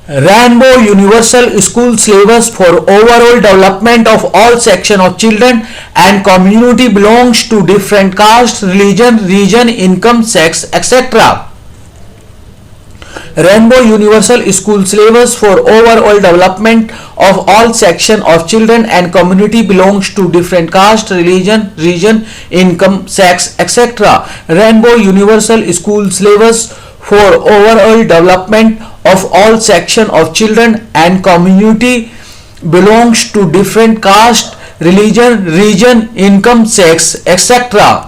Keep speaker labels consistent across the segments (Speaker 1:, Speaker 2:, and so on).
Speaker 1: Rainbow Universal School Syllabus for overall development of all section of children and community belongs to different caste, region, income, sex, etc. Rainbow Universal School Syllabus for overall development of all section of children and community belongs to different caste, region, income, sex, etc. Rainbow Universal School Syllabus for overall development of all section of children and community belongs to different caste, region, income, sex, etc.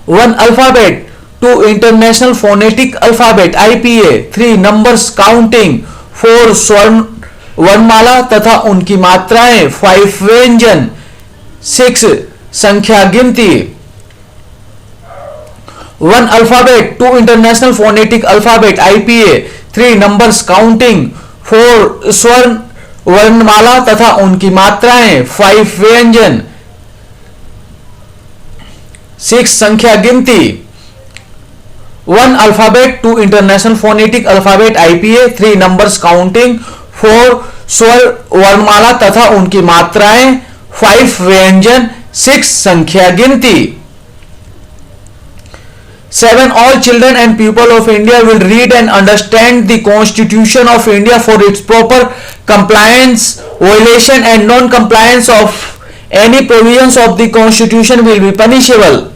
Speaker 1: 1 alphabet, 2 international phonetic alphabet IPA, 3 numbers counting, 4 स्वर्ण वर्णमाला तथा उनकी मात्राएं, 5 व्यंजन, 6 संख्या गिनती. 1 alphabet, 2 international phonetic alphabet IPA, 3 numbers counting, 4 स्वर्ण वर्णमाला तथा उनकी मात्राएं, 5 व्यंजन, 6 संख्या गिनती. 1 alphabet, 2 international phonetic alphabet IPA, 3 numbers counting, 4 स्वर वर्णमाला तथा उनकी मात्राएं, 5 व्यंजन, 6 संख्या गिनती. 7 All children and people of India will read and understand the Constitution of India for its proper compliance. Violation and non-compliance of any provisions of the Constitution will be punishable.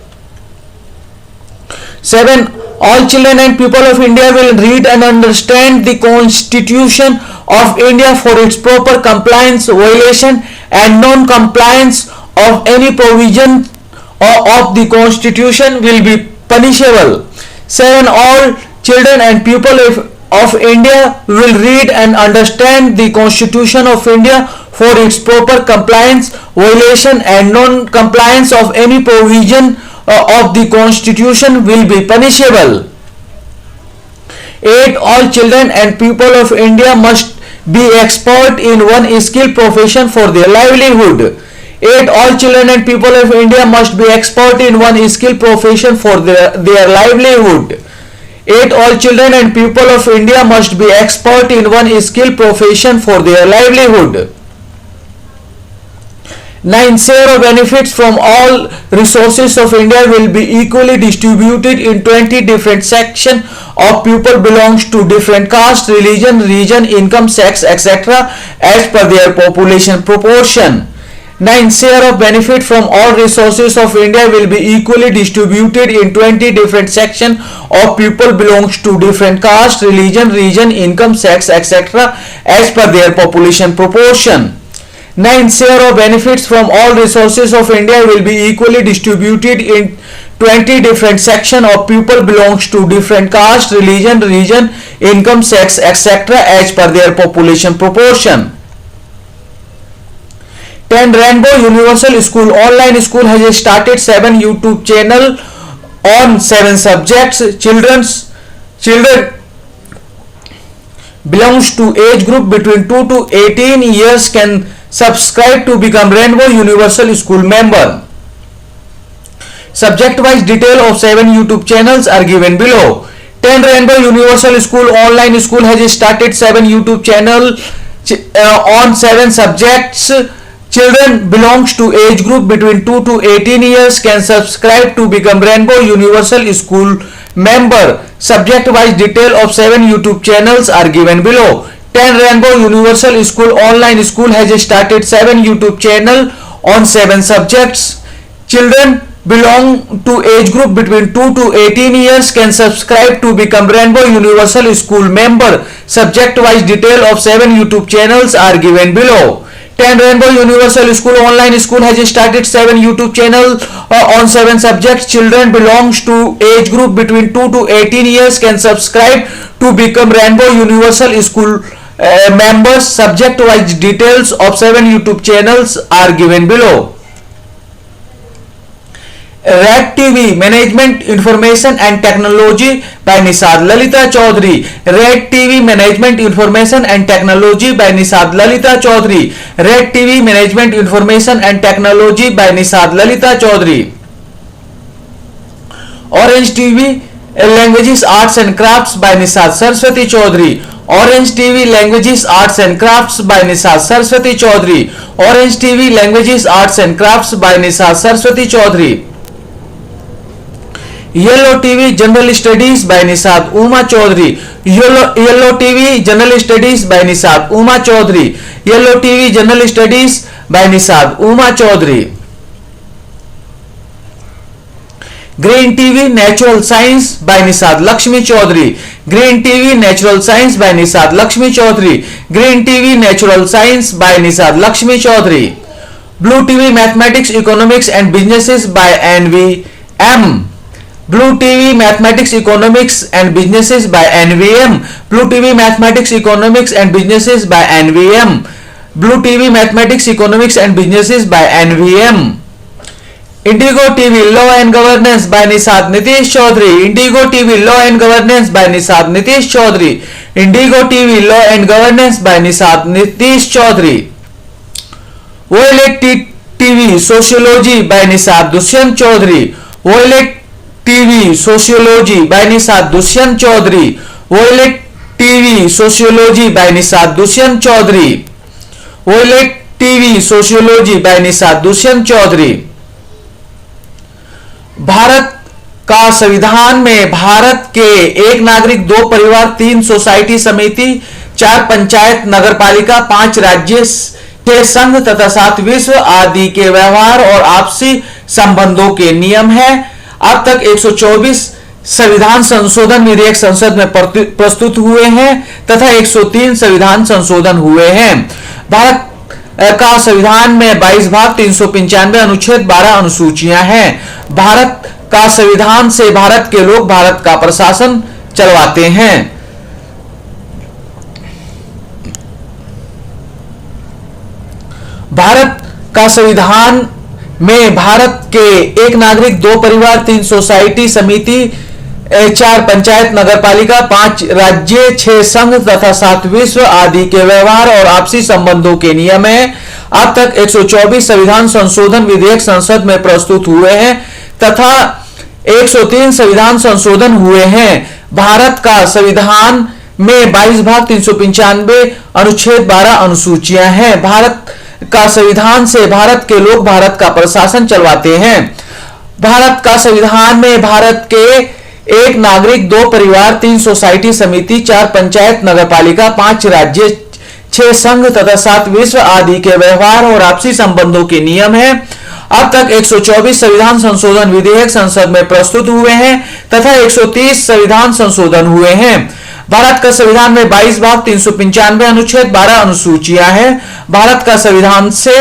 Speaker 1: 7 All children and people of India will read and understand the Constitution of India for its proper compliance. Violation and non-compliance of any provision of the Constitution will be punishable. 7 All children and people of India will read and understand the Constitution of India for its proper compliance. Violation and non-compliance of any provision of the Constitution will be punishable. 8 All children and people of India must be expert in one skill profession for their livelihood. 8 All children and people of India must be expert in one skill profession for their livelihood. 8 All children and people of India must be expert in one skill profession for their livelihood. 9 Share of benefits from all resources of India will be equally distributed in 20 different sections of people belongs to different caste, region, income, sex, etc. as per their population proportion. 9 Share of benefit from all resources of India will be equally distributed in 20 different sections of people belongs to different caste, region, income, sex, etc. as per their population proportion. 9 Share of benefits from all resources of India will be equally distributed in 20 different sections of people belongs to different caste, region, income, sex, etc. as per their population proportion. 10 Rainbow Universal School Online School has started 7 YouTube channel on 7 subjects. Children belongs to age group between 2 to 18 years can subscribe to become Rainbow Universal School member. Subject wise detail of 7 YouTube channels are given below. 10 Rainbow Universal School Online School has started 7 YouTube channel on 7 subjects. Children belongs to age group between 2 to 18 years can subscribe to become Rainbow Universal School member. Subject wise detail of 7 YouTube channels are given below. 10 Rainbow Universal School Online School has started 7 YouTube channel on 7 subjects. Children belong to age group between 2 to 18 years can subscribe to become Rainbow Universal School member. Subject wise detail of 7 YouTube channels are given below. 10 Rainbow Universal School Online School has started 7 YouTube channel on 7 subjects. Children belongs to age group between 2 to 18 years can subscribe to become Rainbow Universal School members. Subject wise details of 7 YouTube channels are given below. RAT TV Management Information and Technology by Nisad Lalita Chaudhary. RAT TV Management Information and Technology by Nisad Lalita Chaudhary. RAT TV Management Information and Technology by Nisad Lalita Chaudhary. Orange TV Languages, Arts and Crafts by Nisad Saraswati Chaudhary. Orange TV Languages, Arts and Crafts by Nisad Saraswati Chaudhary. Orange TV Languages, Arts and Crafts by Nisad Saraswati Chaudhary. Yellow TV General Studies by Nisad Uma Chaudhary. Yellow TV General Studies by Nisad Uma Chaudhary. Yellow TV General Studies by Nisad Uma Chaudhary. Green TV Natural Science by Nisad Lakshmi Chaudhary. Green TV Natural Science by Nisad Lakshmi Chaudhary. Green TV Natural Science by Nisad Lakshmi Chaudhary. Blue TV Mathematics, Economics and Businesses by NVM. Blue TV Mathematics, Economics and Businesses by NVM. Blue TV Mathematics, Economics and Businesses by NVM. Blue TV Mathematics, Economics and Businesses by NVM. Indigo TV Law and Governance by Nisad Nitish Chaudhary. Indigo TV Law and Governance by Nisad Nitish Chaudhary. Indigo TV Law and Governance by Nisad Nitish Chaudhary. Violet TV Sociology by Nisad Dushyant Chaudhary. Violet TV Sociology by Nisad Dushyant Chaudhary. Violet TV Sociology by Nisad Dushyant Chaudhary. Violet TV Sociology by Nisad Dushyant Chaudhary. Bharat का संविधान में भारत के एक नागरिक, दो परिवार, 3 society समिति, 4 पंचायत नगरपालिका, 5 राज्य, 6 संघ तथा 7 विश्व आदि के व्यवहार और आपसी संबंधों के नियम है। अब तक 124 संविधान संशोधन विधेयक संसद में प्रस्तुत हुए हैं तथा 103 संविधान संशोधन हुए हैं। भारत का संविधान में 22 भाग, 395 अनुच्छेद, 12 अनुसूचियां हैं। भारत का संविधान से भारत के लोग भारत का प्रशासन चलवाते हैं। भारत का संविधान में भारत के एक नागरिक, 2 परिवार, 3 सोसाइटी समिति, 4 पंचायत नगरपालिका, 5 राज्य, 6 संघ तथा 7 विश्व आदि के व्यवहार और आपसी संबंधों के नियम है। अब तक 124 संविधान संशोधन विधेयक संसद में प्रस्तुत हुए हैं तथा 103 संविधान संशोधन हुए हैं। भारत का संविधान में 22 भाग, 395 अनुच्छेद, 12 अनुसूचियां हैं। भारत का संविधान से भारत के लोग भारत का प्रशासन चलवाते हैं। भारत का संविधान में भारत के एक नागरिक, 2 परिवार, 3 सोसाइटी समिति, 4 पंचायत नगरपालिका, 5 राज्य, 6 संघ तथा 7 विश्व आदि के व्यवहार और आपसी संबंधों के नियम है। अब तक 124 संविधान संशोधन विधेयक संसद में प्रस्तुत हुए हैं तथा 130 संविधान संशोधन हुए हैं। भारत का संविधान में 22 भाग, 395 अनुच्छेद, 12 अनुसूचियां हैं। भारत का संविधान से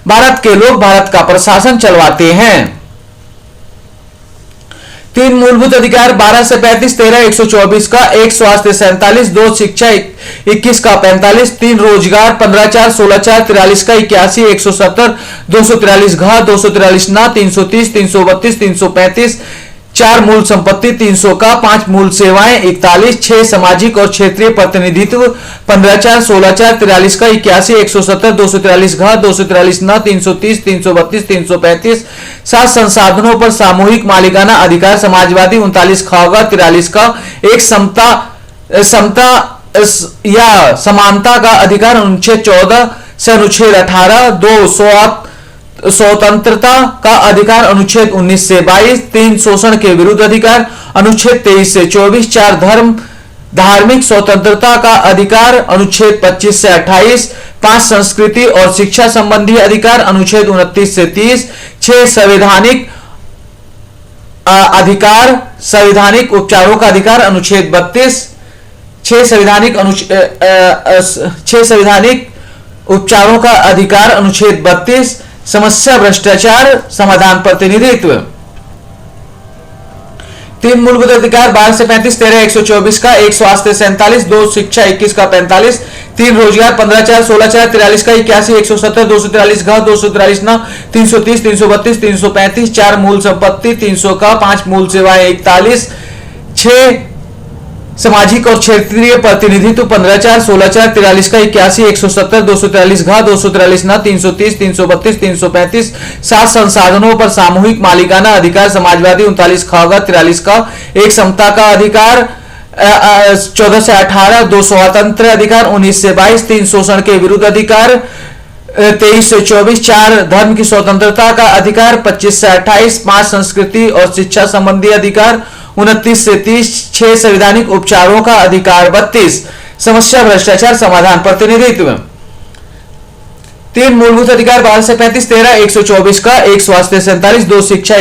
Speaker 1: भारत के लोग भारत का प्रशासन चलवाते हैं। 3 मूलभूत अधिकार 12 से 35, 13 124 का, 1 स्वास्थ्य 47, 2 शिक्षा 21 का 45, 3 रोजगार 15 4 16 4 43 का 81, 170 243 घ 243 न 330 332 335, 4 मूल संपत्ति 300 का, 5 मूल सेवाएं 41, 6 सामाजिक और क्षेत्रीय प्रतिनिधित्व 15 4 16 4 43 का 81, 170 243 घ 243 न 330 332 335, 7 संसाधनों पर सामूहिक मालिकाना अधिकार समाजवादी 39 ख 43 का, 1 समता या समानता का अधिकार अनुच्छेद 14 से अनुच्छेद 18, 2 स्वतंत्रता का अधिकार अनुच्छेद 19 से 22, 3 शोषण के विरुद्ध अधिकार अनुच्छेद 23 से 24, 4 धार्मिक स्वतंत्रता का अधिकार अनुच्छेद 25 से 28, 5 संस्कृति और शिक्षा संबंधी अधिकार अनुच्छेद 29 से 30, 6 संवैधानिक अधिकार संवैधानिक उपचारों का अधिकार अनुच्छेद 32, 6 संवैधानिक उपचारों का अधिकार अनुच्छेद 32, समस्या भ्रष्टाचार समाधान प्रतिनिधित्व। 3 मूलभूत अधिकार 12 से 35, 13 124 का, 1 स्वास्थ्य 47, 2 शिक्षा 21 का 45, 3 रोजगार 15 4 16 4 43 का 81, 170 243 घ 243 न 330 332 335, 4 मूल संपत्ति 300 का, 5 मूल सेवाएं 41, 6 सामाजिक और क्षेत्रीय प्रतिनिधित्व 15/4, 16/4, 43 का 81, 170, 243 घ, 243 न, 330, 332, 335। 7 संसाधनों पर सामूहिक मालिकाना अधिकार समाजवादी 39 ख, 43 का। एक समता का अधिकार 14 से 18, 2 स्वतंत्र अधिकार 19 से 22, 3 शोषण के विरुद्ध अधिकार 23 से 24, 4 धर्म की स्वतंत्रता का अधिकार 25 से 28, 5 संस्कृति और शिक्षा संबंधी अधिकार 29 से 30, 6 संवैधानिक उपचारों का अधिकार 32। समस्या भ्रष्टाचार समाधान प्रतिनिधित्व 3 मूलभूत अधिकार 12 से 35, 13 124 का। 1 स्वास्थ्य 47, 2 शिक्षा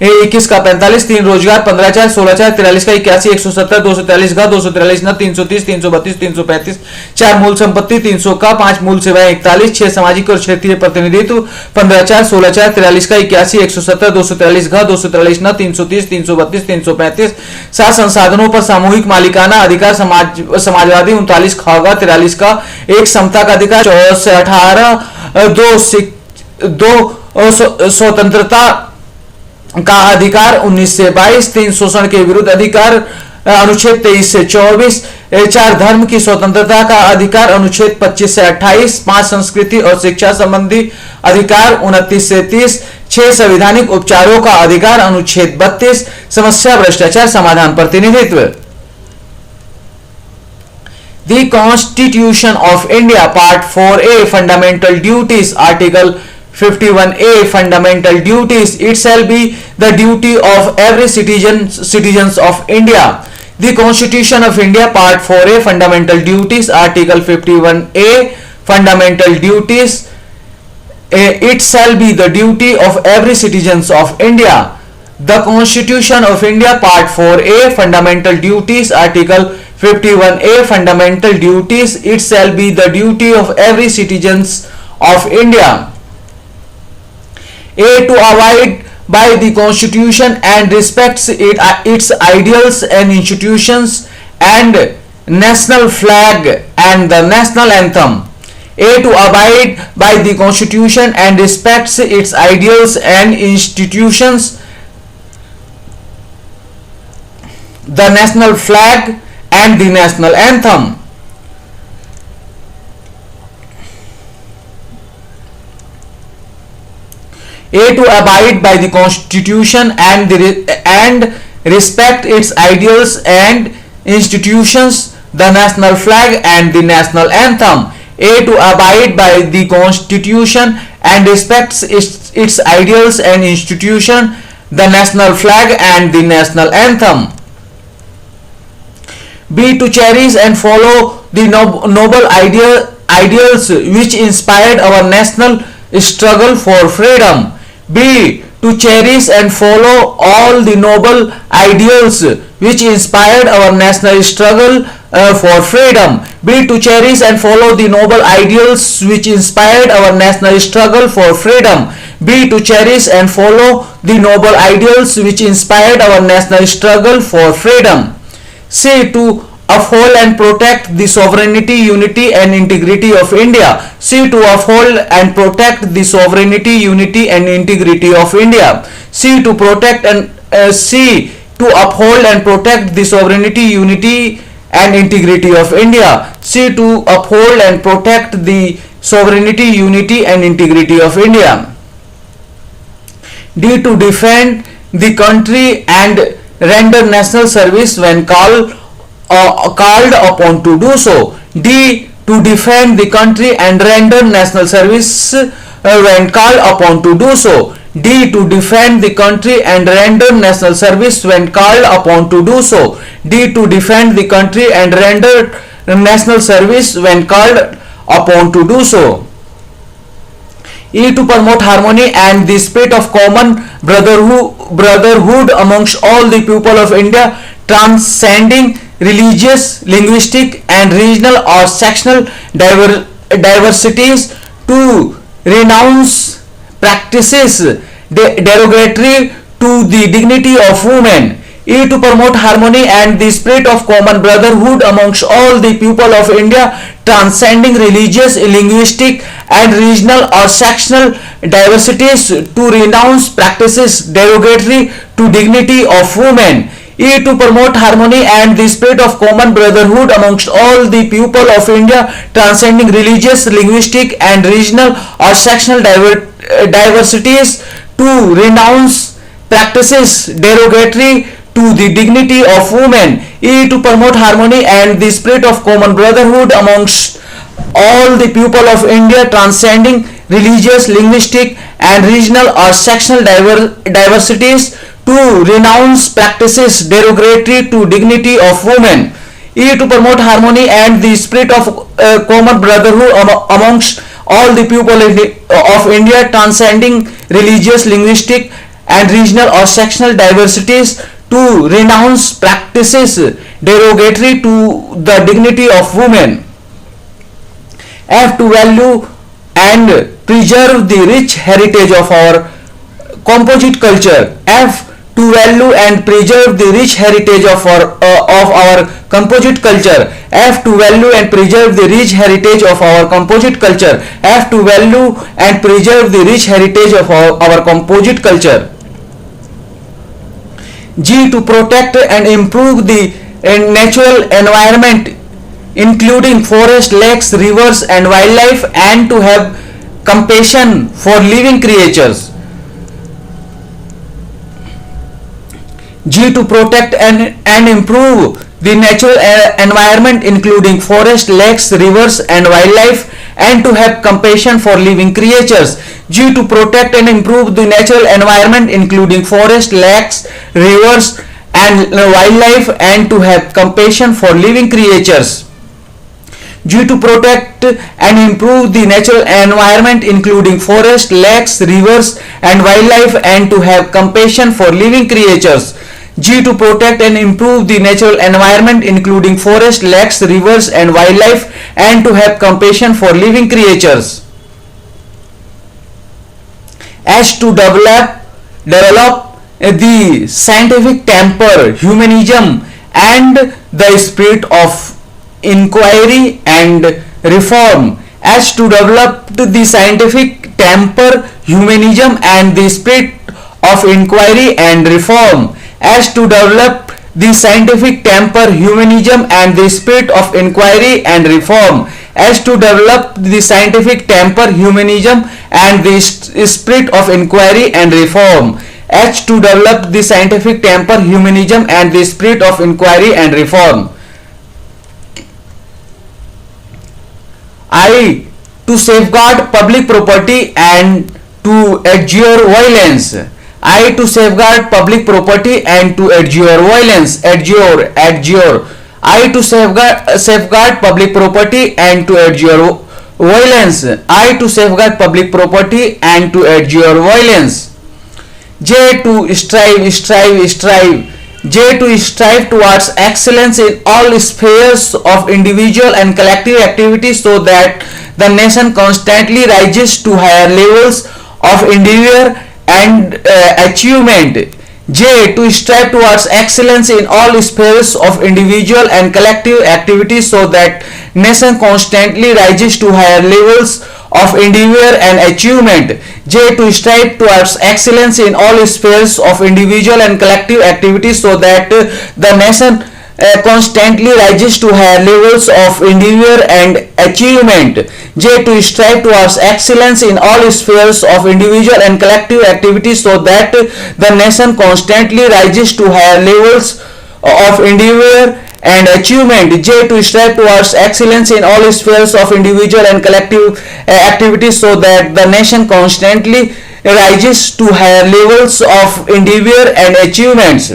Speaker 1: 21 का 45, 3 रोजगार 15/4, 16/4, 43 का 81, 170, 243 का, 243 न, 330, 332, 335। 4 मूल संपत्ति 300 का। 5 मूल सेवाएं 41, 6 सामाजिक और क्षेत्रीय प्रतिनिधित्व 15/4, 16/4, 43 का 81, 170, 243 घ, 243 न, 330, 332, 335। 7 संसाधनों पर सामूहिक मालिकाना अधिकार समाजवादी 39 ख, 43 का। 1 समता का अधिकार 14 से 18, 2 स्वतंत्रता का अधिकार 19 से 22, 3 शोषण के विरुद्ध अधिकार अनुच्छेद 23 से 24, 4 धर्म की स्वतंत्रता का अधिकार अनुच्छेद 25 से 28, 5 संस्कृति और शिक्षा संबंधी अधिकार 29 से 30, 6 संवैधानिक उपचारों का अधिकार अनुच्छेद 32। समस्या भ्रष्टाचार समाधान प्रतिनिधित्व The Constitution of India Part 4A Fundamental Duties Article 51A Fundamental Duties. It shall be the duty of every citizens of India. The Constitution of India Part 4A Fundamental Duties Article 51A Fundamental Duties. It shall be the duty of every citizens of India. The Constitution of India Part 4A Fundamental Duties Article 51A Fundamental Duties. It shall be the duty of every citizens of India. A. To abide by the Constitution and respects its ideals and institutions and national flag and the national anthem. A. To abide by the Constitution and respects its ideals and institutions, the national flag and the national anthem. A. To abide by the Constitution and respect its ideals and institutions, the national flag and the national anthem. A. To abide by the Constitution and respects its ideals and institution, the national flag and the national anthem. B. To cherish and follow the noble ideals which inspired our national struggle for freedom. B. To cherish and follow all the noble ideals which inspired our national struggle for freedom. B. To cherish and follow the noble ideals which inspired our national struggle for freedom. B. To cherish and follow the noble ideals which inspired our national struggle for freedom. C. To uphold and protect the sovereignty, unity and integrity of India. C. To uphold and protect the sovereignty, unity and integrity of India. C. To protect and C. To uphold and protect the sovereignty, unity and integrity of India. C. To uphold and protect the sovereignty, unity and integrity of India. D. To defend the country and render national service when called upon to do so. D. To defend the country and render national service when called upon to do so. D. To defend the country and render national service when called upon to do so. D. To defend the country and render national service when called upon to do so. E. To promote harmony and the spirit of common brotherhood amongst all the people of India, transcending religious, linguistic and regional or sectional diversities, to renounce practices derogatory to the dignity of women. E. To promote harmony and the spirit of common brotherhood amongst all the people of India, transcending religious, linguistic and regional or sectional diversities, to renounce practices derogatory to dignity of women. E. To promote harmony and the spirit of common brotherhood amongst all the people of India, transcending religious, linguistic, and regional or sectional diversities, to renounce practices derogatory to the dignity of women. E. To promote harmony and the spirit of common brotherhood amongst all the people of India, transcending religious, linguistic, and regional or sectional diversities, to renounce practices derogatory to dignity of women. E. To promote harmony and the spirit of common brotherhood amongst all the people of India, transcending religious, linguistic, and regional or sectional diversities, to renounce practices derogatory to the dignity of women. F. To value and preserve the rich heritage of our composite culture. F. To value and preserve the rich heritage of our composite culture. F. To value and preserve the rich heritage of our composite culture. F. To value and preserve the rich heritage of our composite culture. G. To protect and improve the natural environment, including forest, lakes, rivers, and wildlife, and to have compassion for living creatures. G. To protect and improve the natural environment, including forest, lakes, rivers, and wildlife, and to have compassion for living creatures. G. To protect and improve the natural environment, including forest, lakes, rivers, and wildlife, and to have compassion for living creatures. G. To protect and improve the natural environment, including forest, lakes, rivers, and wildlife, and to have compassion for living creatures. G. To protect and improve the natural environment, including forest, lakes, rivers, and wildlife, and to have compassion for living creatures. H. To develop the scientific temper, humanism, and the spirit of inquiry and reform. As to develop the scientific temper, humanism, and the spirit of inquiry and reform. As to develop the scientific temper, humanism, and the spirit of inquiry and reform. As to develop the scientific temper, humanism, and the spirit of inquiry and reform. H. To develop the scientific temper, humanism, and the spirit of inquiry and reform. I. To safeguard public property and to adjure violence. I. To safeguard public property and to adjure violence. Adjure. I. To safeguard public property and to adjure violence. I. To safeguard public property and to adjure violence. J. To strive. J. To strive towards excellence in all spheres of individual and collective activities, so that the nation constantly rises to higher levels of endeavor and achievement. J. To strive towards excellence in all spheres of individual and collective activities, so that nation constantly rises to higher levels of endeavor and achievement. J. To strive towards excellence in all spheres of individual and collective activities, so that the nation constantly rises to higher levels of endeavor and achievement. J. To strive towards excellence in all spheres of individual and collective activities, so that the nation constantly rises to higher levels of endeavor and achievement. J. To strive towards excellence in all spheres of individual and collective activities, so that the nation constantly rises to higher levels of endeavor and achievements.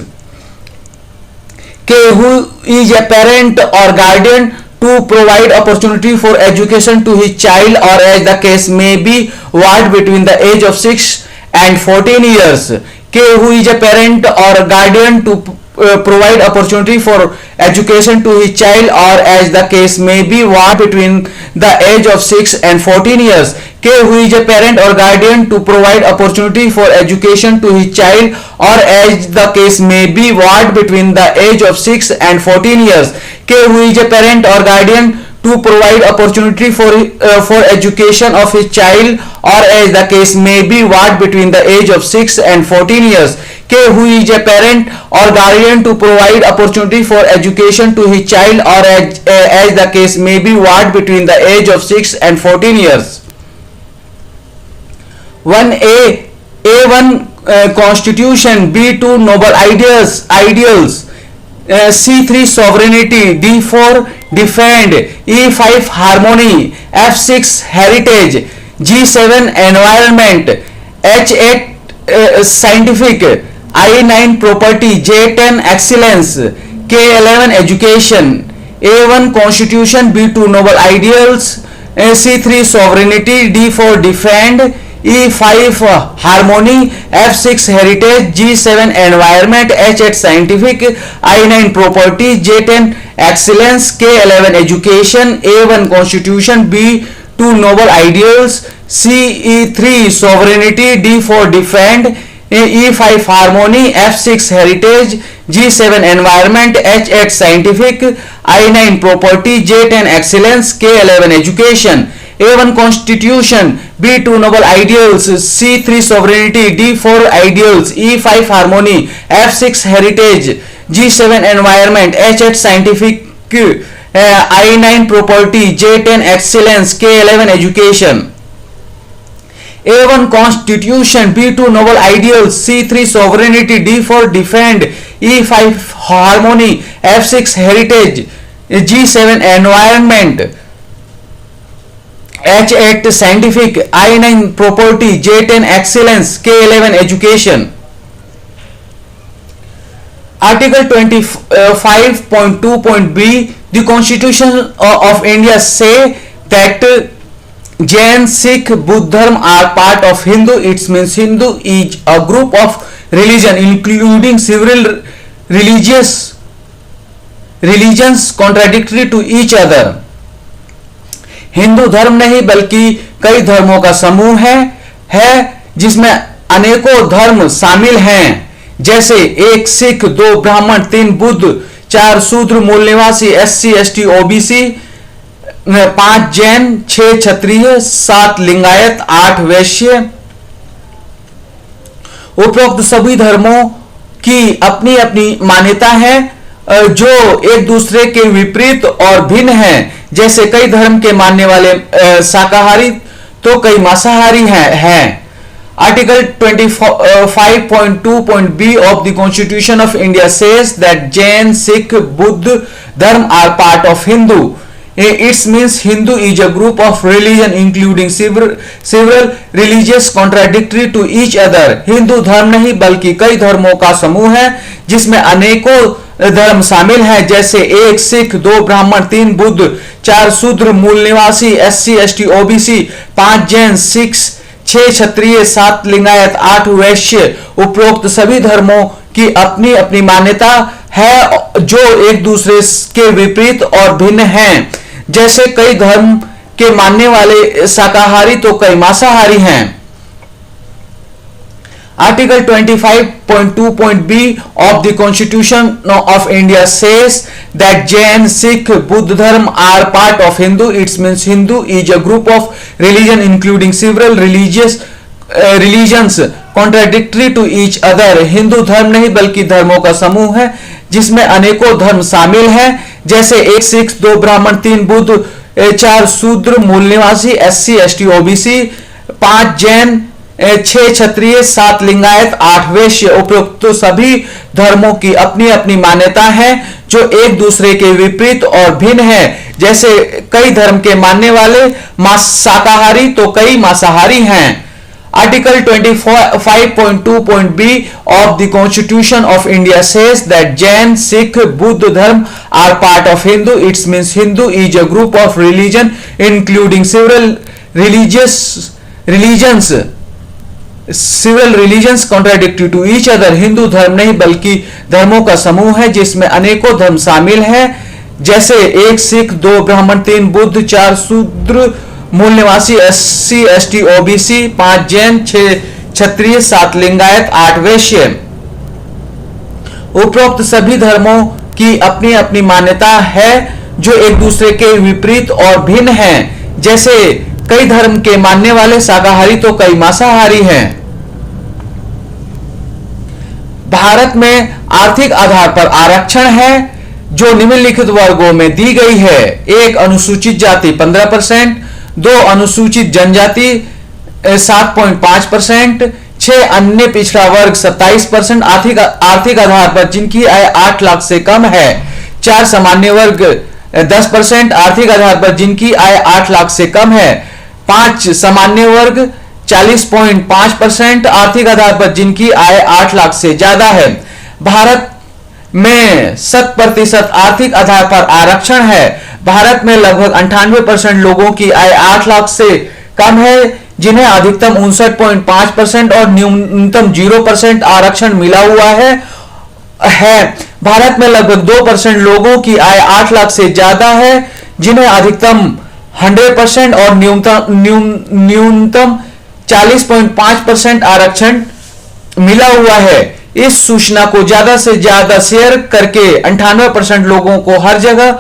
Speaker 1: K. Who is a parent or guardian to provide opportunity for education to his child, or as the case may be, what between the age of 6 and 14 years. K. Who is a parent or guardian to provide opportunity for education to his child, or as the case may be, what between the age of 6 and 14 years. K. Who is a parent or guardian to provide opportunity for education to his child, or as the case may be, what between the age of 6 and 14 years. K. Who is a parent or guardian to provide opportunity for education of his child, or as the case may be, what between the age of 6 and 14 years, K, who is a parent or guardian to provide opportunity for education to his child, or as the case may be, what between the age of 6 and 14 years. 1a, A1 Constitution, B2 Noble Ideals, C3 Sovereignty, D4 Defend, E5 Harmony, F6 Heritage, G7 Environment, H8 Scientific, I9 Property, J10 Excellence, K11 Education. A1 Constitution, B2 Noble Ideals, C3 Sovereignty, D4 Defend, E5 Harmony, F6 Heritage, G7 Environment, H8 Scientific, I9 Property, J10 Excellence, K11 Education. A1 Constitution, B2 Noble Ideals, C3 Sovereignty, D4 Defend, E5 Harmony, F6 Heritage, G7 Environment, H8 Scientific, I9 Property, J10 Excellence, K11 Education. A1 Constitution, B2 Noble Ideals, C3 Sovereignty, D4 Ideals, E5 Harmony, F6 Heritage, G7 Environment, H8 Scientific, I9 Property, J10 Excellence, K11 Education. A1 Constitution, B2 Noble Ideals, C3 Sovereignty, D4 Defend, E5 Harmony, F6 Heritage, G7 Environment, H8 Scientific, I9 Property, J10 Excellence, K11 Education. Article 25.2.b, the Constitution of India say that Jain, Sikh, Buddhism are part of Hindu. It means Hindu is a group of religion including several religions contradictory to each other. Hindu धर्म नहीं बल्कि कई धर्मों का समूह है जिसमें अनेकों धर्म शामिल हैं, जैसे 1 सिख, 2 ब्राह्मण, 3 बुद्ध, 4 शूद्र मूल निवासी SC ST OBC, 5 जैन, 6 क्षत्रिय, 7 लिंगायत, 8 वैश्य। उपरोक्त सभी धर्मों की अपनी अपनी मान्यता है जो एक दूसरे के विपरीत और भिन्न हैं, जैसे कई धर्म के मानने वाले शाकाहारी तो कई मांसाहारी हैं। Article 25.2.b of the Constitution of India says that Jain, Sikh, Buddha dharma are part of Hindu. It means Hindu is a group of religion including several religious contradictory to each other. Hindu धर्म नहीं बल्कि कई धर्मों का समूह है जिसमें अनेकों धर्म शामिल हैं, जैसे 1 सिख, 2 ब्राह्मण, 3 बुद्ध, 4 शूद्र मूल निवासी SC ST OBC, 5 जैन, 6 क्षत्रिय, 7 लिंगायत, 8 वैश्य। उपरोक्त सभी धर्मों की अपनी अपनी मान्यता है जो एक दूसरे के विपरीत और भिन्न हैं, जैसे कई धर्म के मानने वाले शाकाहारी तो कई मांसाहारी हैं। Article 25.2.b of the Constitution of India says that Jain, Sikh, Buddha dharma are part of Hindu. It means Hindu is a group of religion including several religions contradictory to each other. Hindu धर्म नहीं बल्कि धर्मों का समूह है जिसमें अनेकों धर्म शामिल हैं, जैसे 1 सिख, 2 ब्राह्मण, 3 बुद्ध, 4 शूद्र मूल निवासी SC ST OBC, 5 जैन, 6 क्षत्रिय, 7 लिंगायत, 8 वैश्य। उपरोक्त सभी धर्मों की अपनी अपनी मान्यता है जो एक दूसरे के विपरीत और भिन्न है, जैसे कई धर्म के मानने वाले शाकाहारी तो कई मांसाहारी हैं। Article 25.2.b of the Constitution of India says that Jain, Sikh, Buddha dharma are part of Hindu. It means Hindu is a group of religion including several religions contradictory to each other. Hindu धर्म नहीं बल्कि धर्मों का समूह है जिसमें अनेकों धर्म शामिल हैं, जैसे 1 सिख, 2 ब्राह्मण, 3 बुद्ध, 4 शूद्र मूल निवासी SC ST OBC, 5 जैन, 6 क्षत्रिय, 7 लिंगायत, 8 वैश्य। उपरोक्त सभी धर्मों की अपनी अपनी मान्यता है जो एक दूसरे के विपरीत और भिन्न हैं, जैसे कई धर्म के मानने वाले शाकाहारी तो कई मांसाहारी हैं। भारत में आर्थिक आधार पर आरक्षण है जो निम्नलिखित वर्गों में दी गई है। एक, अनुसूचित जाति 15%, 2, अनुसूचित जनजाति 7.5%, 6, अन्य पिछड़ा वर्ग 27%, आर्थिक आधार पर जिनकी आय 8 लाख से कम है। 4, सामान्य वर्ग 10%, आर्थिक आधार पर जिनकी आय 8 लाख से कम है। 5, सामान्य वर्ग 40.5%, आर्थिक आधार पर जिनकी आय 8 लाख से ज्यादा है। भारत में 100% आर्थिक आधार पर आरक्षण है। भारत में लगभग 98% लोगों की आय 8 लाख से कम है, जिन्हें अधिकतम 59.5% और न्यूनतम 0% आरक्षण मिला हुआ है। भारत में लगभग 2% लोगों की आय 8 लाख से ज्यादा है, जिन्हें अधिकतम 100% और न्यूनतम 40.5% आरक्षण मिला हुआ है। इस सूचना को ज्यादा से ज्यादा शेयर करके 98% लोगों को हर जगह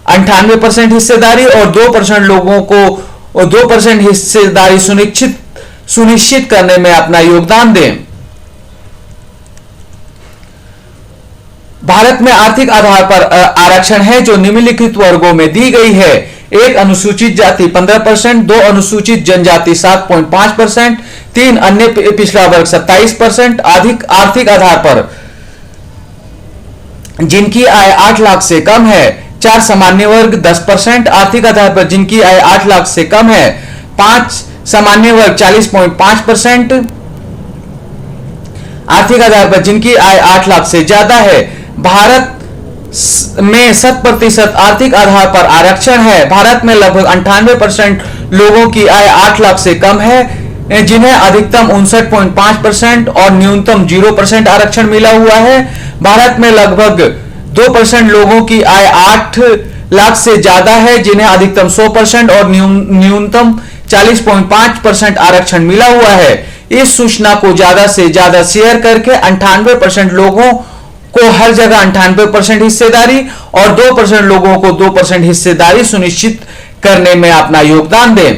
Speaker 1: 98% हिस्सेदारी और 2% लोगों को 2% हिस्सेदारी सुनिश्चित करने में अपना योगदान दें। भारत में आर्थिक आधार पर आरक्षण है जो निम्नलिखित वर्गों में दी गई है। एक, अनुसूचित जाति 15%, 2, अनुसूचित जनजाति 7.5%, 3, अन्य पिछड़ा वर्ग 27%, आर्थिक आधार पर जिनकी आय 8 लाख से कम है। 4, सामान्य वर्ग 10%, आर्थिक आधार पर जिनकी आय 8 लाख से कम है। 5, सामान्य वर्ग 40.5%, आर्थिक आधार पर जिनकी आय 8 लाख से ज्यादा है। भारत में 100% आर्थिक आधार पर आरक्षण है। भारत में लगभग 98% लोगों की आय 8 लाख से कम है, जिन्हें अधिकतम 59.5% और न्यूनतम 0% आरक्षण मिला हुआ है। भारत में लगभग 2% लोगों की आय 8 लाख से ज्यादा है, जिन्हें अधिकतम 100% और न्यूनतम 40.5% आरक्षण मिला हुआ है। इस सूचना को ज्यादा से ज्यादा शेयर करके 98% लोगों को हर जगह 98% हिस्सेदारी और 2% लोगों को 2% हिस्सेदारी सुनिश्चित करने में अपना योगदान दें।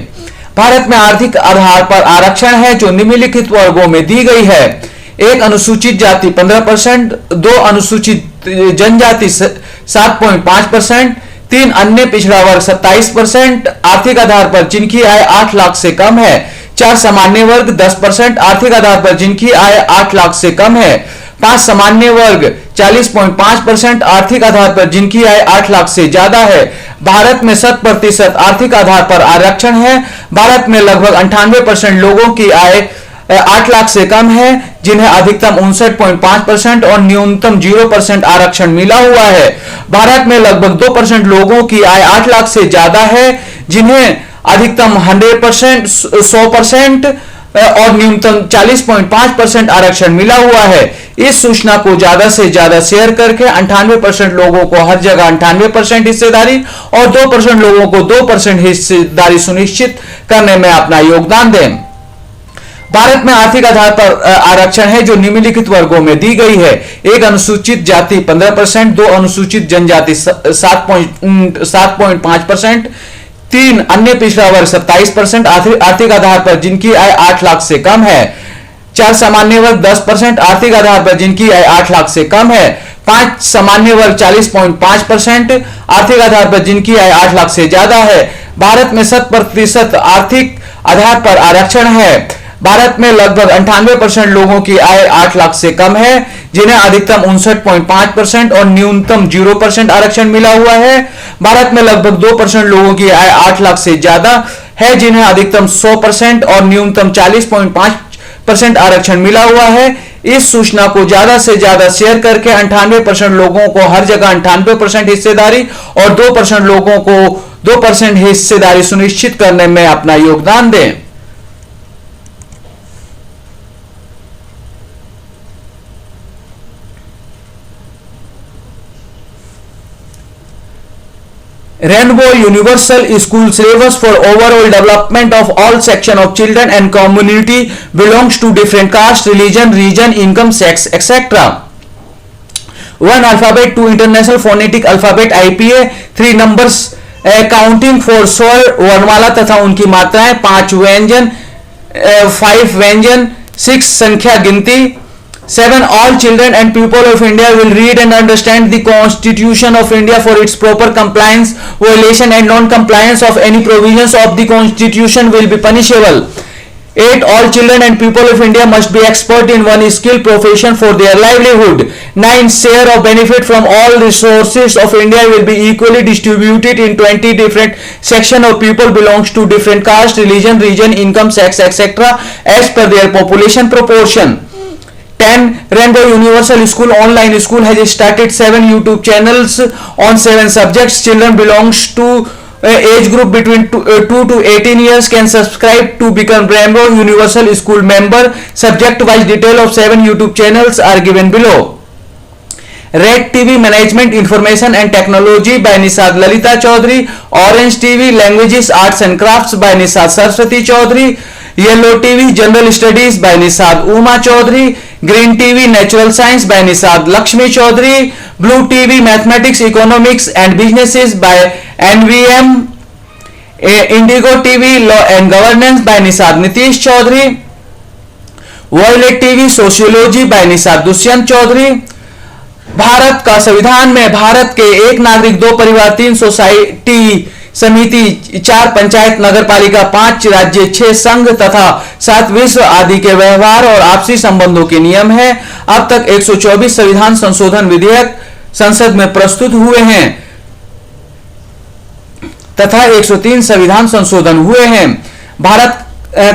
Speaker 1: भारत में आर्थिक आधार पर आरक्षण है जो निम्नलिखित वर्गों में दी गई है। एक, अनुसूचित जाति 15%, 2, अनुसूचित जनजाति 7.5%, 3, अन्य पिछड़ा वर्ग 27%, आर्थिक आधार पर जिनकी आय 8 लाख से कम है। 4, सामान्य वर्ग 10%, आर्थिक आधार पर जिनकी आय 8 लाख से कम है। 5, सामान्य वर्ग 40.5%, आर्थिक आधार पर जिनकी आय 8 लाख से ज्यादा है। भारत में 100% आर्थिक आधार पर आरक्षण है। भारत में लगभग 98% लोगों की आय 8 लाख से कम है, जिन्हें अधिकतम 59.5% और न्यूनतम 0% आरक्षण मिला हुआ है। भारत में लगभग 2% लोगों की आय 8 लाख से ज्यादा है, जिन्हें अधिकतम 100%, 100% और न्यूनतम 40.5% आरक्षण मिला हुआ है। इस सूचना को ज्यादा से ज्यादा शेयर करके 98% लोगों को हर जगह 98% हिस्सेदारी और 2% लोगों को 2% हिस्सेदारी सुनिश्चित करने में अपना योगदान दें। भारत में आर्थिक आधार पर आरक्षण है जो निम्नलिखित वर्गों में दी गई है। एक, अनुसूचित जाति 15%, 2, अनुसूचित जनजाति 7.5%, 3, अन्य पिछड़ा वर्ग 27%, आर्थिक आधार पर जिनकी आय 8 लाख से कम है। 4, सामान्य वर्ग 10%, आर्थिक आधार पर जिनकी आय 8 लाख से कम है। 5, सामान्य वर्ग 40.5%, आर्थिक आधार पर जिनकी आय 8 लाख से ज्यादा है। भारत में 100% आर्थिक आधार पर आरक्षण है। भारत में लगभग 98% लोगों की आय 8 लाख से कम है, जिन्हें अधिकतम 59.5% और न्यूनतम 0% आरक्षण मिला हुआ है। भारत में लगभग 2% लोगों की आय 8 लाख से ज्यादा है, जिन्हें अधिकतम 100% और न्यूनतम 40.5% आरक्षण मिला हुआ है। इस सूचना को ज्यादा से ज्यादा शेयर करके 98% लोगों को हर जगह 98% हिस्सेदारी और 2% लोगों को 2% हिस्सेदारी सुनिश्चित करने में अपना योगदान दें। Rainbow Universal School syllabus for overall development of all section of children and community belongs to different caste, religion, region, income, sex, etc. 1 alphabet, 2 international phonetic alphabet IPA, 3 numbers counting for स्वर वर्णमाला तथा उनकी मात्राएं, 5 व्यंजन, 5 व्यंजन, 6 संख्या गिनती, 7 all children and people of India will read and understand the Constitution of India for its proper compliance. Violation and non-compliance of any provisions of the Constitution will be punishable. 8 all children and people of India must be expert in one skill profession for their livelihood. 9 share of benefit from all resources of India will be equally distributed in 20 different section of people belongs to different caste, religion, region, income, sex, etc. as per their population proportion. 10 Rainbow Universal School Online School has started 7 YouTube channels on 7 subjects. Children belongs to age group between 2 to 18 years can subscribe to become Rainbow Universal School member. Subject wise detail of 7 YouTube channels are given below. Red TV Management Information and Technology by Nisad Lalita Chaudhary. Orange TV Languages Arts and Crafts by Nisad Saraswati Chaudhary. Yellow TV General Studies by Nisad Uma Chaudhary. Green TV Natural Science by Nisad Lakshmi Chaudhary. Blue TV Mathematics, Economics and Businesses by NVM. Indigo TV Law and Governance by Nisad Nitish Chaudhary. Violet TV Sociology by Nisad Dushyant Chaudhary. Bharat का संविधान में भारत के 1 नागरिक 2 परिवार 3 society समिति 4 पंचायत नगर पालिका 5 राज्य 6 संघ तथा 7 विश्व आदि के व्यवहार और आपसी संबंधों के नियम है। अब तक 124 संविधान संशोधन विधेयक संसद में प्रस्तुत हुए हैं तथा 103 संविधान संशोधन हुए हैं। भारत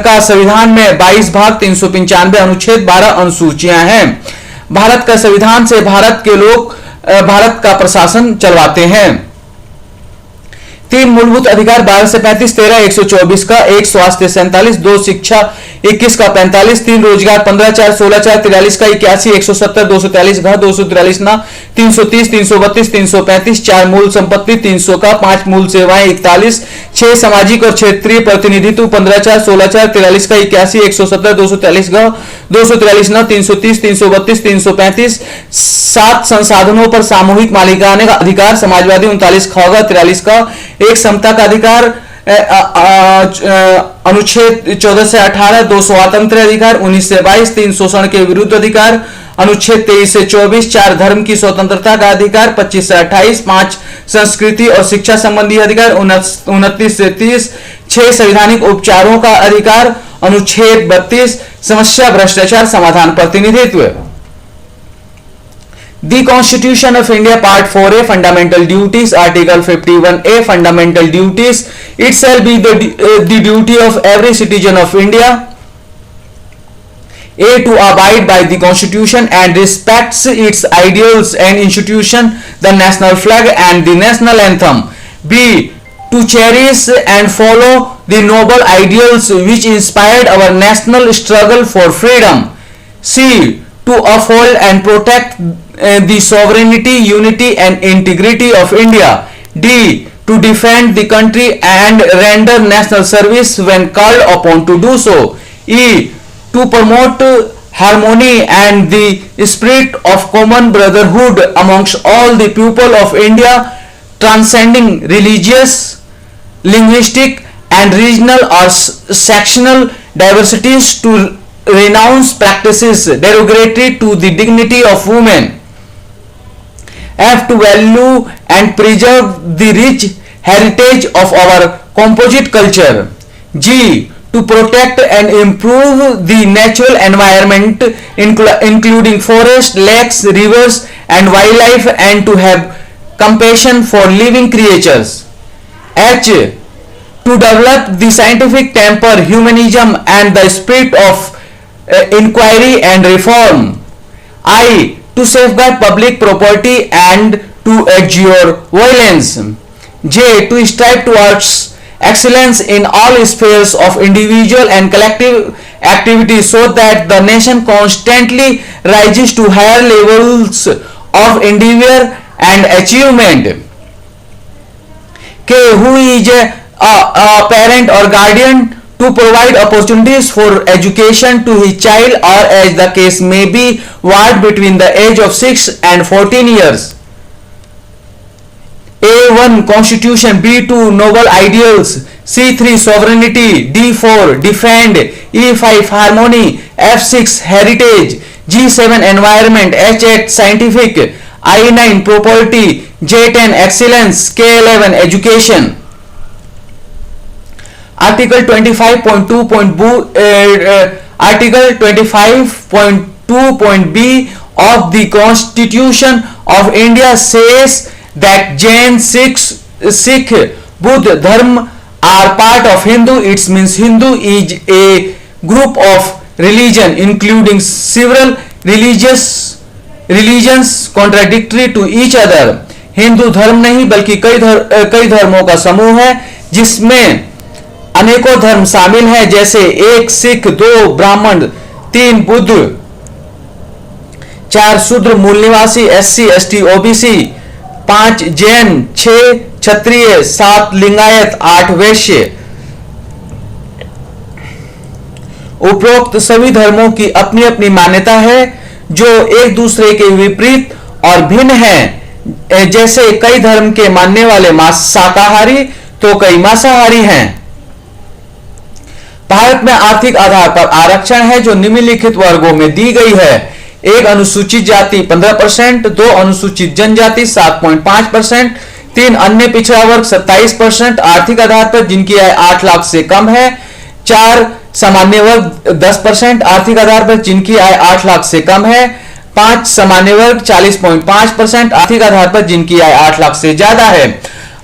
Speaker 1: का संविधान में 22 भाग 395 अनुच्छेद 12 अनुसूचियां हैं। भारत का संविधान से भारत के लोग भारत का प्रशासन चलवाते हैं। 3 मूलभूत अधिकार 12 से 35, 13 124 का, 1 स्वास्थ्य 47, 2 शिक्षा 21 का 45, 3 रोजगार 15 4 16 4 43 का 81, 170 243 घ 243 ना 330 332 335, 4 मूल संपत्ति 300 का, 5 मूल सेवाएं 41, 6 सामाजिक और क्षेत्रीय प्रतिनिधित्व 15 4 16 4 43 का 81, 170 243 घ 243 ना 330 332 335, 7 संसाधनों पर सामूहिक मालिकाने का अधिकार समाजवादी 39 ख 43 का, 1 समता का अधिकार अनुच्छेद 14 से 18, 2 स्वतंत्र अधिकार 19 से 22, 3 शोषण के विरुद्ध अधिकार अनुच्छेद 23 से 24, 4 धर्म की स्वतंत्रता का अधिकार 25 से 28, 5 संस्कृति और शिक्षा संबंधी अधिकार 29 से 30, 6 संवैधानिक उपचारों का अधिकार अनुच्छेद 32, समस्या भ्रष्टाचार समाधान प्रतिनिधित्व। The Constitution of India Part 4A Fundamental Duties Article 51A Fundamental Duties. It shall be the duty of every citizen of India A. To abide by the Constitution and respects its ideals and institution, the national flag and the national anthem. B. To cherish and follow the noble ideals which inspired our national struggle for freedom. C. To uphold and protect the sovereignty, unity and integrity of India. D. To defend the country and render national service when called upon to do so. E. To promote harmony and the spirit of common brotherhood amongst all the people of India, transcending religious, linguistic and regional or sectional diversities, to renounce practices derogatory to the dignity of women. F. To value and preserve the rich heritage of our composite culture. G. To protect and improve the natural environment including forests, lakes, rivers and wildlife, and to have compassion for living creatures. H. To develop the scientific temper, humanism and the spirit of inquiry and reform. I. To safeguard public property and to abjure violence. J. To strive towards excellence in all spheres of individual and collective activities so that the nation constantly rises to higher levels of endeavor and achievement. K. Who is a parent or guardian to provide opportunities for education to his child, or as the case may be, ward between the age of 6 and 14 years. A1 Constitution, B2 Noble Ideals, C3 Sovereignty, D4 Defend, E5 Harmony, F6 Heritage, G7 Environment, H8 Scientific, I9 Property, J10 Excellence, K11 Education. Article 25.2.b of the Constitution of India says that Jain, Sikh, Buddha Dharma are part of Hindu. It means Hindu is a group of religion including several religions contradictory to each other. Hindu धर्म नहीं बल्कि कई धर्मों का समूह है जिसमें अनेकों धर्म शामिल हैं, जैसे 1 सिख, 2 ब्राह्मण, 3 बुद्ध, 4 शूद्र मूल निवासी SC ST OBC, 5 जैन, 6 क्षत्रिय, 7 लिंगायत, 8 वैश्य। उपरोक्त सभी धर्मों की अपनी अपनी मान्यता है जो एक दूसरे के विपरीत और भिन्न हैं। जैसे कई धर्म के मानने वाले शाकाहारी तो कई मांसाहारी हैं। भारत में आर्थिक आधार पर आरक्षण है जो निम्नलिखित वर्गों में दी गई है। 1 अनुसूचित जाति 15%, 2 अनुसूचित जनजाति 7.5%, 3 अन्य पिछड़ा वर्ग 27% आर्थिक आधार पर जिनकी आय 8 लाख से कम है, 4 सामान्य वर्ग 10% आर्थिक आधार पर जिनकी आय 8 लाख से कम है, 5 सामान्य वर्ग 40.5% आर्थिक आधार पर जिनकी आय 8 लाख से ज्यादा है।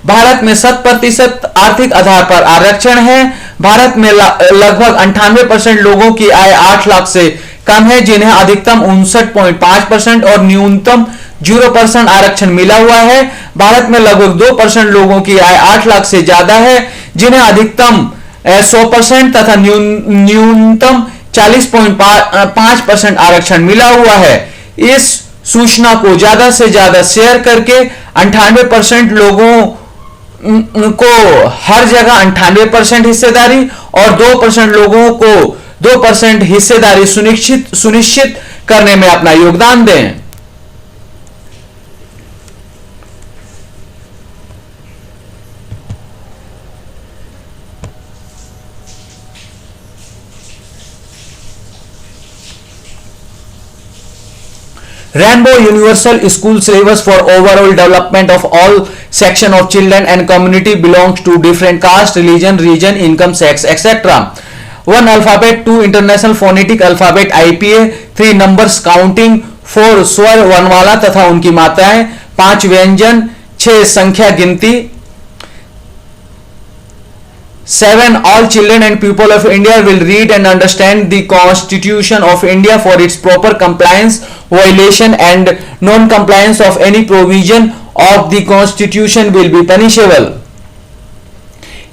Speaker 1: भारत में 100% आर्थिक आधार पर आरक्षण है। भारत में लगभग 98% लोगों की आय 8 लाख से कम है जिन्हें अधिकतम 59.5% और न्यूनतम 0% आरक्षण मिला हुआ है। भारत में लगभग 2% लोगों की आय 8 लाख से ज्यादा है जिन्हें अधिकतम 100% तथा न्यूनतम 40.5% आरक्षण मिला हुआ है। इस सूचना को ज्यादा से ज्यादा शेयर करके 98% लोगों को हर जगह 98% हिस्सेदारी और 2% लोगों को 2% हिस्सेदारी सुनिश्चित करने में अपना योगदान दें। Rainbow Universal School syllabus for overall development of all section of children and community belongs to different caste, religion, region, income, sex, etc. 1 alphabet, 2 international phonetic alphabet IPA, 3 numbers counting, 4 स्वर वर्णमाला तथा उनकी मात्राएं, 5 व्यंजन, 6 संख्या गिनती, 7 all children and people of India will read and understand the Constitution of India for its proper compliance, violation and non-compliance of any provision of the Constitution will be punishable.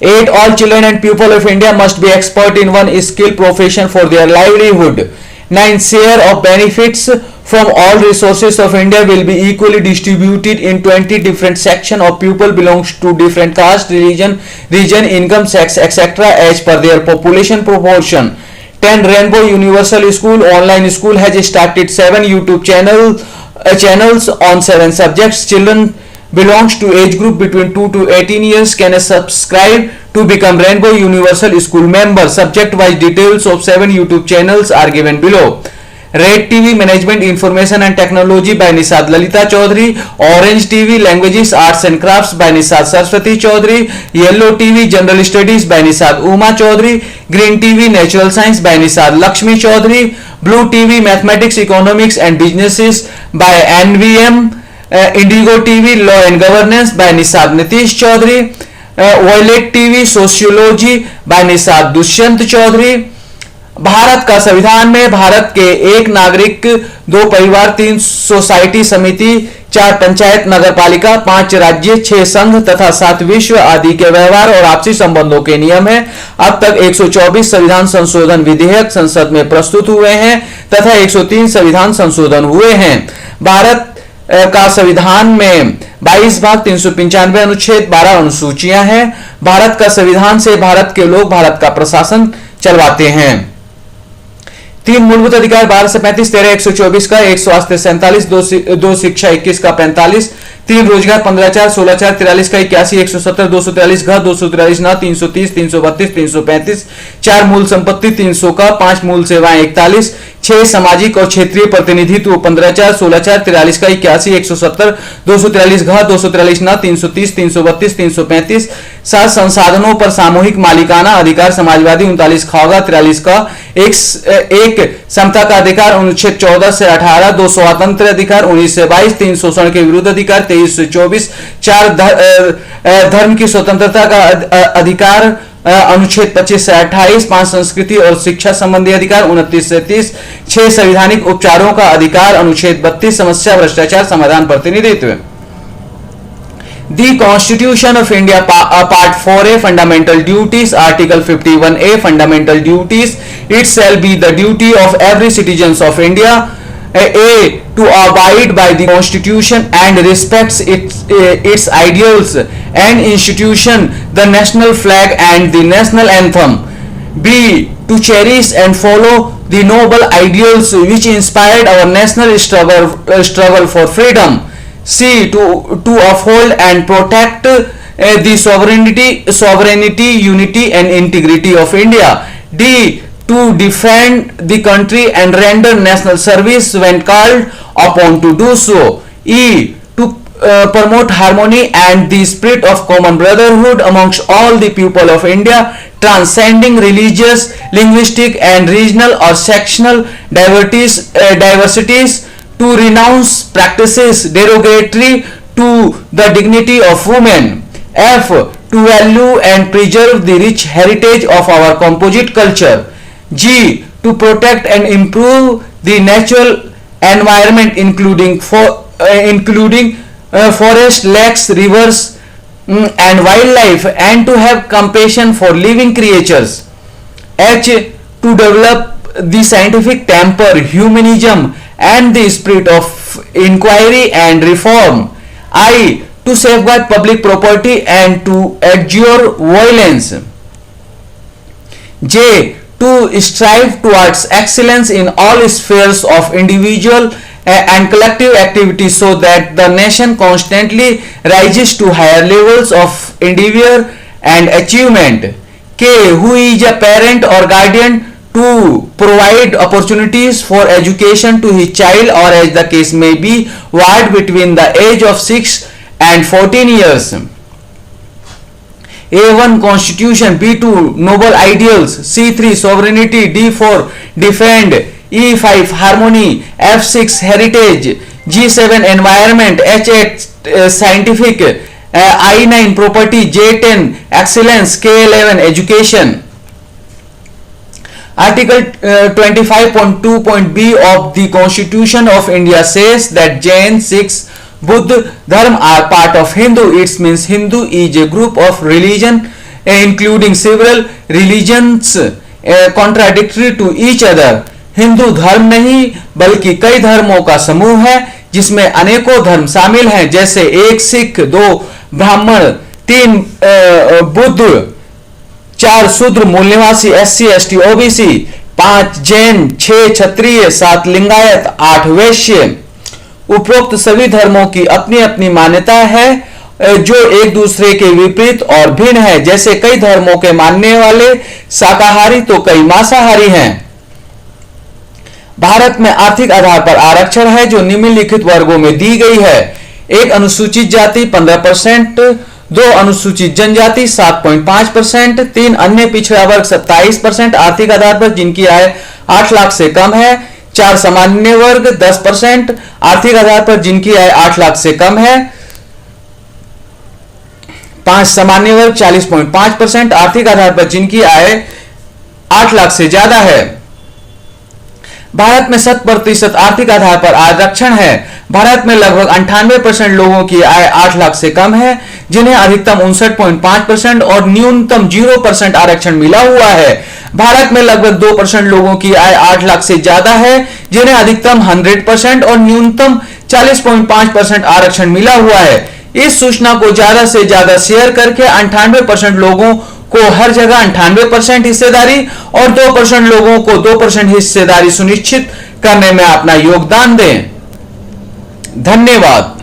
Speaker 1: 8 all children and people of India must be expert in one skill profession for their livelihood. 9 share of benefits from all resources of India will be equally distributed in 20 different sections of people belongs to different caste, region, income, sex, etc. as per their population proportion. 10 Rainbow Universal School online school has started 7 YouTube channels on 7 subjects. Children belongs to age group between 2 to 18 years can subscribe to become Rainbow Universal School member. Subject wise details of 7 YouTube channels are given below. Red TV Management Information and Technology by Nisad Lalita Chaudhary, Orange TV Languages Arts and Crafts by Nisad Saraswati Chaudhary, Yellow TV General Studies by Nisad Uma Chaudhary, Green TV Natural Science by Nisad Lakshmi Chaudhary, Blue TV Mathematics, Economics and Businesses by NVM, Indigo TV Law and Governance by Nisad Nitish Chaudhary, Violet TV Sociology by Nisad Dushyant Chaudhary। Bharat का संविधान में भारत के 1 नागरिक, 2 परिवार, 3 society समिति, 4 पंचायत नगर पालिका, 5 राज्य, 6 संघ तथा 7 विश्व आदि के व्यवहार और आपसी संबंधों के नियम है। अब तक 124 संविधान संशोधन विधेयक संसद में प्रस्तुत हुए हैं तथा 103 संविधान संशोधन हुए हैं। भारत का संविधान में 22 भाग 395 अनुच्छेद 12 अनुसूचियां हैं। भारत का संविधान से भारत के लोग भारत का प्रशासन चलवाते हैं। 3 मूलभूत अधिकार 12 से 35, 13 124 का, 1 स्वास्थ्य 47, 2 शिक्षा 21 का 45, 3 रोजगार 15/4, 16/4, 43 का 81, 170, 243 घर, 243 न, 330, 332, 335, 4 मूल संपत्ति 300 का, 5 मूल सेवाएं 41, 6 सामाजिक और क्षेत्रीय प्रतिनिधित्व 15/4, 16/4, 43 का 81, 170, 243 घर, 243 न, 330, 332, 335, 7 संसाधनों पर सामूहिक मालिकाना अधिकार समाजवादी 39 खागा, 43 का, एक समता का अधिकार अनुच्छेद 14 से 18, 2 स्वतंत्र अधिकार 19 से 22, 3 शोषण के विरुद्ध अधिकार 23 से 24, 4 धर्म की स्वतंत्रता का अधिकार अनुच्छेद 25 से 28, 5 संस्कृति और शिक्षा संबंधी अधिकार 29 से 30, 6 संवैधानिक उपचारों का अधिकार अनुच्छेद 32, समस्या भ्रष्टाचार समाधान प्रतिनिधित्व। The Constitution of India, Part 4A, Fundamental Duties, Article 51A, Fundamental Duties. It shall be the duty of every citizen of India A. to abide by the Constitution and respects its ideals and institution, the national flag and the national anthem. B. to cherish and follow the noble ideals which inspired our national struggle for freedom. C. to uphold and protect the sovereignty, unity and integrity of India. D. to defend the country and render national service when called upon to do so. E. to promote harmony and the spirit of common brotherhood amongst all the people of India, transcending religious, linguistic and regional or sectional diversities, to renounce practices derogatory to the dignity of women. F. to value and preserve the rich heritage of our composite culture. G. to protect and improve the natural environment including forest, lakes, rivers and wildlife, and to have compassion for living creatures. H. to develop the scientific temper, humanism and the spirit of inquiry and reform. I. to safeguard public property and to adjure violence. J. to strive towards excellence in all spheres of individual and collective activity so that the nation constantly rises to higher levels of endeavor and achievement. K. who is a parent or guardian to provide opportunities for education to his child, or as the case may be, ward between the age of 6 and 14 years. A1 Constitution, B2 Noble Ideals, C3 Sovereignty, D4 Defend, E5 Harmony, F6 Heritage, G7 Environment, H8 Scientific, I9 Property, J10 Excellence, K11 Education. Article 25.2.b of the Constitution of India says that Jain, Sikhs, Buddha Dharma are part of Hindu. It means Hindu is a group of religion including several religions contradictory to each other. Hindu धर्म नहीं बल्कि कई धर्मों का समूह है जिसमें अनेकों धर्म शामिल हैं, जैसे 1 सिख, 2 ब्राह्मण, 3 बुद्ध, 4 शूद्र मूल निवासी SC ST OBC, 5 जैन, 6 क्षत्रिय, 7 लिंगायत, 8 वैश्य। उपरोक्त सभी धर्मों की अपनी अपनी मान्यता है जो एक दूसरे के विपरीत और भिन्न है, जैसे कई धर्मों के मानने वाले शाकाहारी तो कई मांसाहारी हैं। भारत में आर्थिक आधार पर आरक्षण है जो निम्नलिखित वर्गों में दी गई है। 1 अनुसूचित जाति 15%, 2 अनुसूचित जनजाति 7.5%, 3 अन्य पिछड़ा वर्ग 27% आर्थिक आधार पर जिनकी आय 8 लाख से कम है, 4 सामान्य वर्ग 10% आर्थिक आधार पर जिनकी आय 8 लाख से कम है, 5 सामान्य वर्ग 40.5% आर्थिक आधार पर जिनकी आय 8 लाख से ज्यादा है। भारत में 7% आर्थिक आधार पर आरक्षण है। भारत में लगभग 98% लोगों की आय 8 लाख से कम है, जिन्हें अधिकतम 59.5% और न्यूनतम 0% आरक्षण मिला हुआ है। भारत में लगभग 2% लोगों की आय 8 लाख से ज्यादा है, जिन्हें अधिकतम 100% और न्यूनतम 40.5% आरक्षण मिला हुआ है। इस सूचना को ज्यादा से ज्यादा शेयर करके 98% लोगों को हर जगह 98% हिस्सेदारी और 2% लोगों को 2% हिस्सेदारी सुनिश्चित करने में अपना योगदान दें। धन्यवाद।